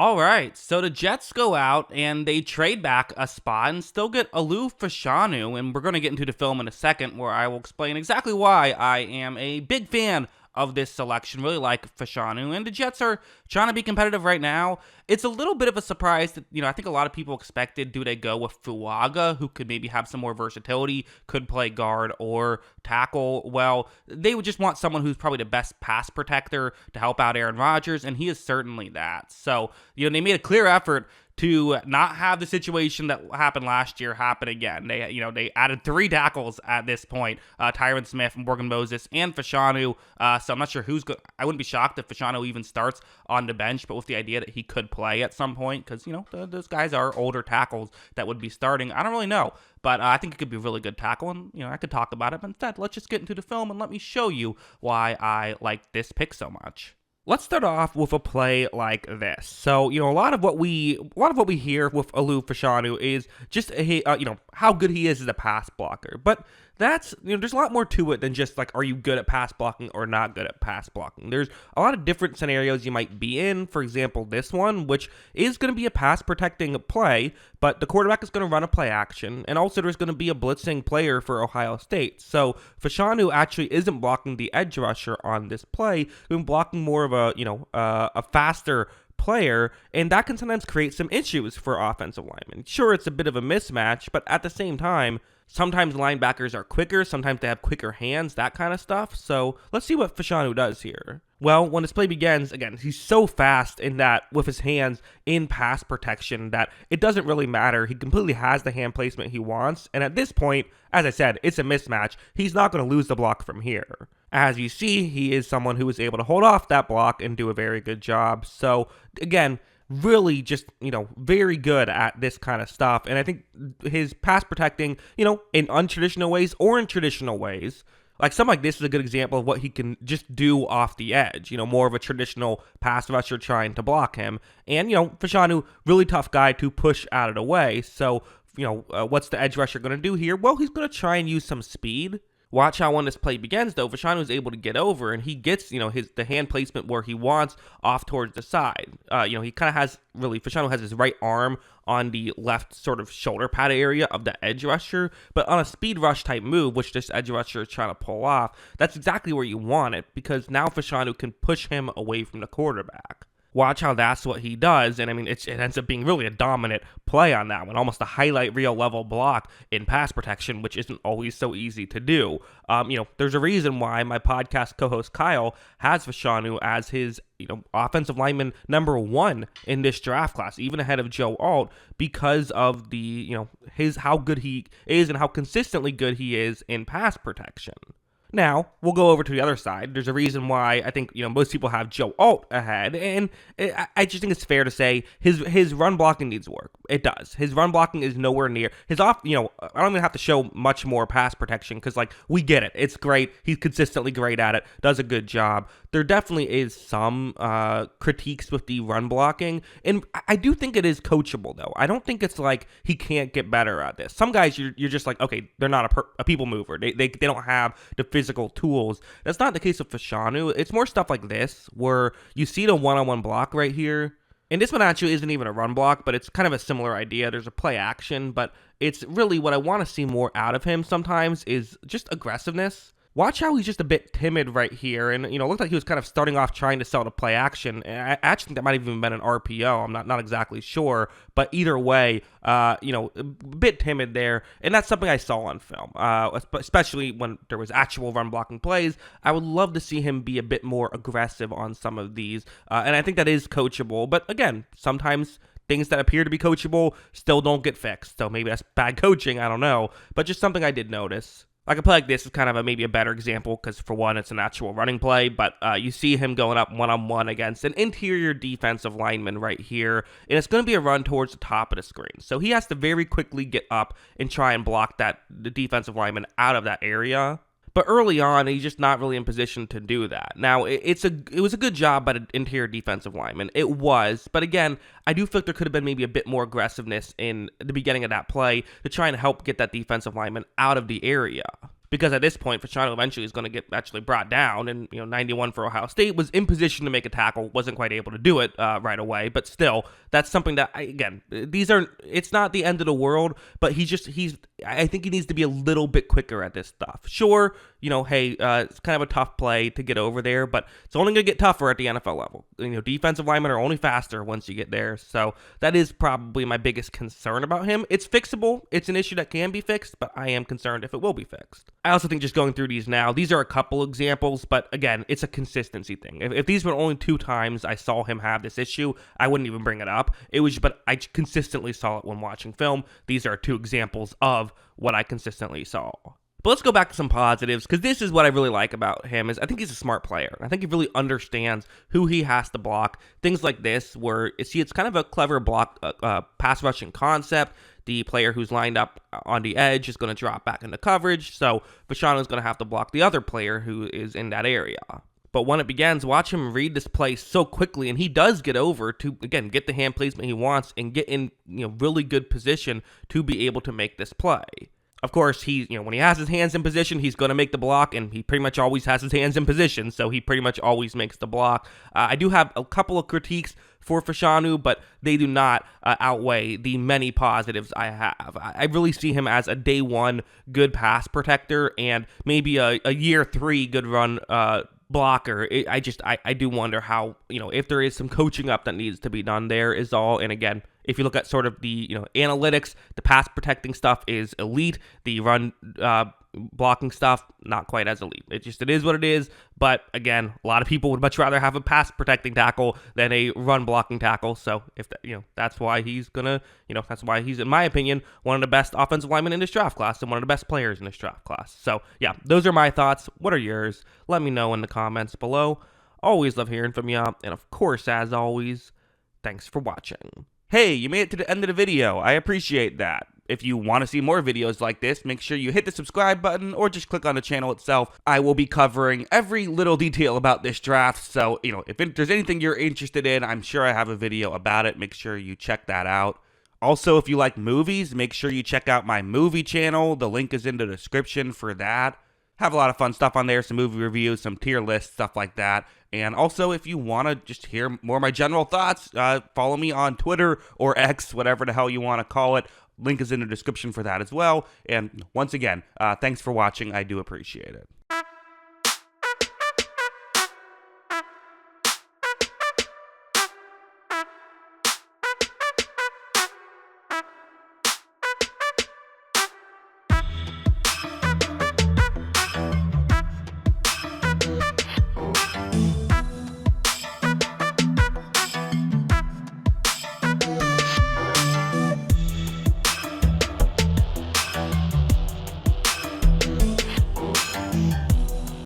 All right, so the Jets go out and they trade back a spot and still get Olu Fashanu, and we're going to get into the film in a second where I will explain exactly why I am a big fan of this selection, really like Fashanu, and the Jets are trying to be competitive right now. It's a little bit of a surprise that, I think a lot of people expected, do they go with Fuaga, who could maybe have some more versatility, could play guard or tackle? Well, they would just want someone who's probably the best pass protector to help out Aaron Rodgers, and he is certainly that. So, they made a clear effort to not have the situation that happened last year happen again. They added 3 tackles at this point, Tyron Smith, Morgan Moses, and Fashanu. So I'm not sure who's good. I wouldn't be shocked if Fashanu even starts on the bench, but with the idea that he could play at some point, because, those guys are older tackles that would be starting. I don't really know, but I think it could be a really good tackle, and, I could talk about it. But instead, let's just get into the film and let me show you why I like this pick so much. Let's start off with a play like this. So, a lot of what we hear with Olu Fashanu is just how good he is as a pass blocker. But that's, there's a lot more to it than just like, are you good at pass blocking or not good at pass blocking? There's a lot of different scenarios you might be in. For example, this one, which is going to be a pass protecting play, but the quarterback is going to run a play action, and also there's going to be a blitzing player for Ohio State. So Fashanu actually isn't blocking the edge rusher on this play, he's blocking more of a faster player, and that can sometimes create some issues for offensive linemen. Sure, it's a bit of a mismatch, but at the same time, sometimes linebackers are quicker, sometimes they have quicker hands, that kind of stuff. So let's see what Fashanu does here. Well, when this play begins, again, he's so fast in that with his hands in pass protection that it doesn't really matter. He completely has the hand placement he wants. And at this point, as I said, it's a mismatch. He's not going to lose the block from here. As you see, he is someone who is able to hold off that block and do a very good job. So again, really just, very good at this kind of stuff. And I think his pass protecting, in untraditional ways or in traditional ways, like something like this is a good example of what he can just do off the edge, more of a traditional pass rusher trying to block him. And, Fashanu, really tough guy to push out of the way. So, what's the edge rusher going to do here? Well, he's going to try and use some speed. Watch how when this play begins, though, Fashanu is able to get over, and he gets, the hand placement where he wants off towards the side. He kind of has, Fashanu has his right arm on the left sort of shoulder pad area of the edge rusher, but on a speed rush type move, which this edge rusher is trying to pull off, that's exactly where you want it, because now Fashanu can push him away from the quarterback. Watch how that's what he does, and it ends up being really a dominant play on that one, almost a highlight reel level block in pass protection, which isn't always so easy to do. There's a reason why my podcast co-host Kyle has Fashanu as his, offensive lineman number 1 in this draft class, even ahead of Joe Alt, because of the, how good he is and how consistently good he is in pass protection. Now, we'll go over to the other side. There's a reason why I think, most people have Joe Alt ahead, and I just think it's fair to say his run blocking needs work. It does. His run blocking is nowhere near. I don't even have to show much more pass protection because, we get it. It's great. He's consistently great at it. Does a good job. There definitely is some critiques with the run blocking, and I do think it is coachable, though. I don't think it's like he can't get better at this. Some guys, you're just like, okay, they're not a people mover. They don't have the physical tools. That's not the case with Fashanu. It's more stuff like this, where you see the one-on-one block right here, and this one actually isn't even a run block, but it's kind of a similar idea. There's a play action, but it's really what I want to see more out of him sometimes is just aggressiveness. Watch how he's just a bit timid right here, and, it looked like he was kind of starting off trying to sell the play action. I actually think that might have even been an RPO. I'm not exactly sure, but either way, a bit timid there, and that's something I saw on film, especially when there was actual run blocking plays. I would love to see him be a bit more aggressive on some of these, and I think that is coachable, but again, sometimes things that appear to be coachable still don't get fixed, so maybe that's bad coaching, I don't know, but just something I did notice. Like a play like this is kind of maybe a better example because, for one, it's an actual running play, but you see him going up one-on-one against an interior defensive lineman right here, and it's going to be a run towards the top of the screen. So he has to very quickly get up and try and block the defensive lineman out of that area. But early on, he's just not really in position to do that. Now, it was a good job by the interior defensive lineman. It was. But again, I do feel like there could have been maybe a bit more aggressiveness in the beginning of that play to try and help get that defensive lineman out of the area. because at this point, Fashanu eventually is going to get actually brought down, and 91 for Ohio State was in position to make a tackle, wasn't quite able to do it right away, but still, that's something that it's not the end of the world, but I think he needs to be a little bit quicker at this stuff. Sure, it's kind of a tough play to get over there, but it's only going to get tougher at the NFL level. Defensive linemen are only faster once you get there, so that is probably my biggest concern about him. It's fixable. It's an issue that can be fixed, but I am concerned if it will be fixed. I also think just going through these now, these are a couple examples, but again, it's a consistency thing. If these were only 2 times I saw him have this issue, I wouldn't even bring it up. But I consistently saw it when watching film. These are 2 examples of what I consistently saw. But let's go back to some positives, because this is what I really like about him. Is I think he's a smart player. I think he really understands who he has to block. Things like this, where it's kind of a clever block, pass rushing concept. The player who's lined up on the edge is going to drop back into coverage, so Fashanu is going to have to block the other player who is in that area. But when it begins, watch him read this play so quickly, and he does get over to, again, get the hand placement he wants and get in really good position to be able to make this play. Of course, when he has his hands in position, he's going to make the block, and he pretty much always has his hands in position, so he pretty much always makes the block. I do have a couple of critiques for Fashanu, but they do not outweigh the many positives I have. I really see him as a day 1 good pass protector and maybe a year 3 good run blocker. I do wonder how, if there is some coaching up that needs to be done there is all. And again, if you look at sort of the, analytics, the pass protecting stuff is elite. The run blocking stuff, not quite as elite. It is what it is. But again, a lot of people would much rather have a pass protecting tackle than a run blocking tackle. So if that's why he's that's why he's, in my opinion, one of the best offensive linemen in this draft class and one of the best players in this draft class. So yeah, those are my thoughts. What are yours? Let me know in the comments below. Always love hearing from you. And of course, as always, thanks for watching. Hey, you made it to the end of the video. I appreciate that. If you want to see more videos like this, make sure you hit the subscribe button or just click on the channel itself. I will be covering every little detail about this draft, so, if there's anything you're interested in, I'm sure I have a video about it. Make sure you check that out. Also, if you like movies, make sure you check out my movie channel. The link is in the description for that. Have a lot of fun stuff on there, some movie reviews, some tier lists, stuff like that. And also, if you want to just hear more of my general thoughts, follow me on Twitter or X, whatever the hell you want to call it. Link is in the description for that as well. And once again, thanks for watching. I do appreciate it.